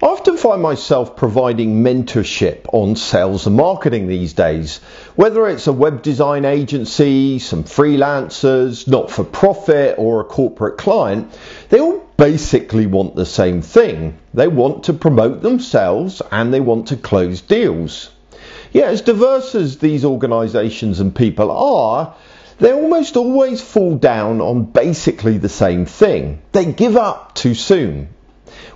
I often find myself providing mentorship on sales and marketing these days. Whether it's a web design agency, some freelancers, not-for-profit or a corporate client, they all basically want the same thing. They want to promote themselves and they want to close deals. Yet as diverse as these organisations and people are, they almost always fall down on basically the same thing. They give up too soon.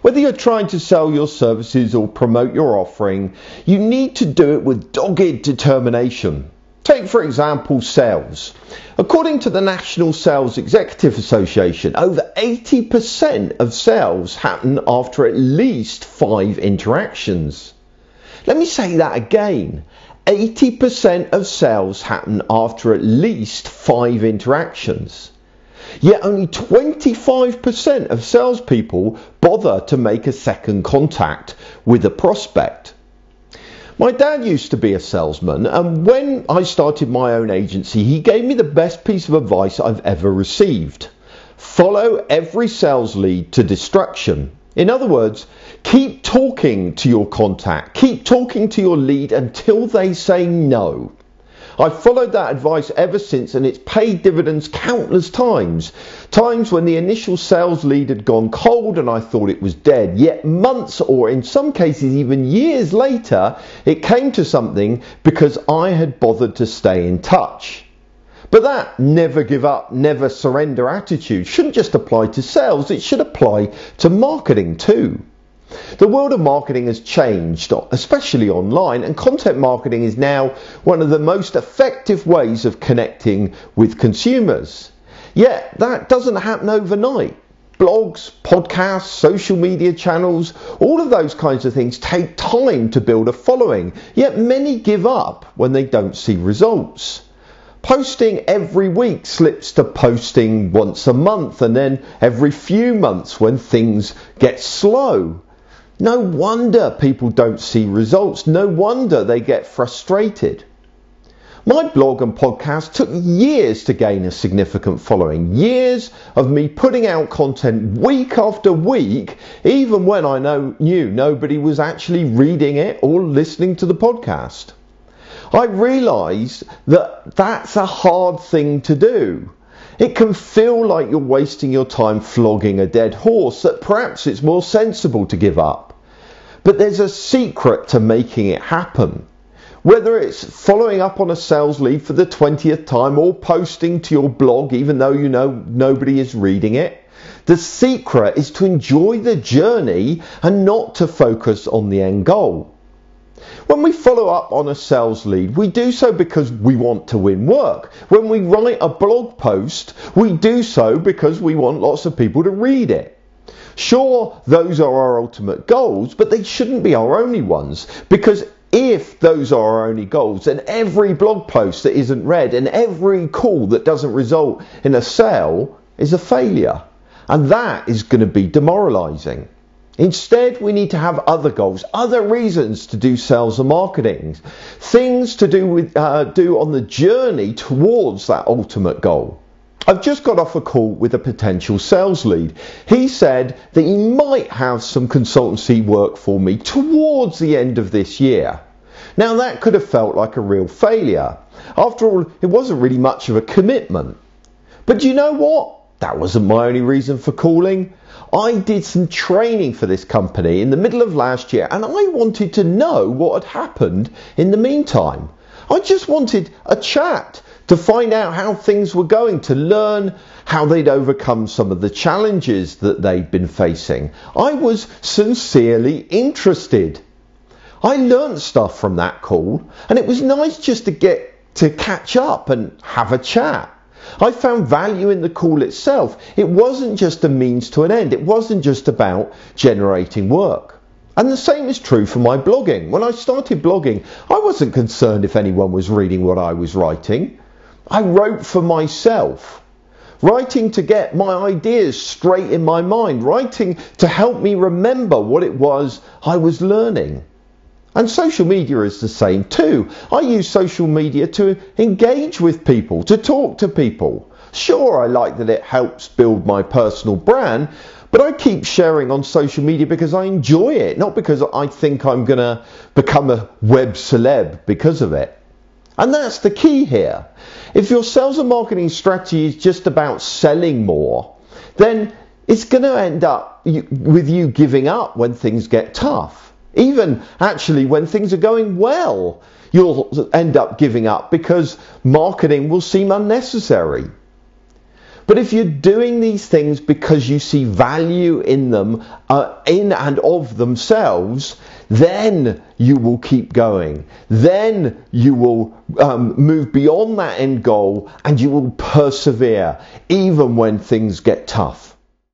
Whether you're trying to sell your services or promote your offering, you need to do it with dogged determination. Take, for example, sales. According to the National Sales Executive Association, over 80% of sales happen after at least 5 interactions. Let me say that again. 80% of sales happen after at least 5 interactions. Yet only 25% of salespeople bother to make a second contact with a prospect. My dad used to be a salesman, and when I started my own agency, he gave me the best piece of advice I've ever received. Follow every sales lead to destruction. In other words, keep talking to your contact, keep talking to your lead until they say no. I've followed that advice ever since, and it's paid dividends countless times. Times when the initial sales lead had gone cold and I thought it was dead. Yet months, or in some cases even years later, it came to something because I had bothered to stay in touch. But that never give up, never surrender attitude shouldn't just apply to sales, it should apply to marketing too. The world of marketing has changed, especially online, and content marketing is now one of the most effective ways of connecting with consumers. Yet that doesn't happen overnight. Blogs, podcasts, social media channels, all of those kinds of things take time to build a following, yet many give up when they don't see results. Posting every week slips to posting once a month and then every few months when things get slow. No wonder people don't see results. No wonder they get frustrated. My blog and podcast took years to gain a significant following. Years of me putting out content week after week, even when I knew nobody was actually reading it or listening to the podcast. I realised that that's a hard thing to do. It can feel like you're wasting your time flogging a dead horse, that perhaps it's more sensible to give up. But there's a secret to making it happen. Whether it's following up on a sales lead for the 20th time or posting to your blog even though you know nobody is reading it, the secret is to enjoy the journey and not to focus on the end goal. When we follow up on a sales lead, we do so because we want to win work. When we write a blog post, we do so because we want lots of people to read it. Sure, those are our ultimate goals, but they shouldn't be our only ones, because if those are our only goals, then every blog post that isn't read and every call that doesn't result in a sale is a failure. And that is going to be demoralizing. Instead, we need to have other goals, other reasons to do sales and marketing, things to do on the journey towards that ultimate goal. I've just got off a call with a potential sales lead. He said that he might have some consultancy work for me towards the end of this year. Now that could have felt like a real failure. After all, it wasn't really much of a commitment. But do you know what? That wasn't my only reason for calling. I did some training for this company in the middle of last year, and I wanted to know what had happened in the meantime. I just wanted a chat to find out how things were going, to learn how they'd overcome some of the challenges that they'd been facing. I was sincerely interested. I learned stuff from that call, and it was nice just to get to catch up and have a chat. I found value in the call itself. It wasn't just a means to an end. It wasn't just about generating work. And the same is true for my blogging. When I started blogging, I wasn't concerned if anyone was reading what I was writing. I wrote for myself. Writing to get my ideas straight in my mind. Writing to help me remember what it was I was learning. And social media is the same too. I use social media to engage with people, to talk to people. Sure, I like that it helps build my personal brand, But I keep sharing on social media because I enjoy it, not because I think I'm going to become a web celeb because of it. And that's the key here. If your sales and marketing strategy is just about selling more, then it's going to end up with you giving up when things get tough. Even actually when things are going well, you'll end up giving up because marketing will seem unnecessary. But if you're doing these things because you see value in them, in and of themselves, then you will keep going. Then you will move beyond that end goal and you will persevere even when things get tough.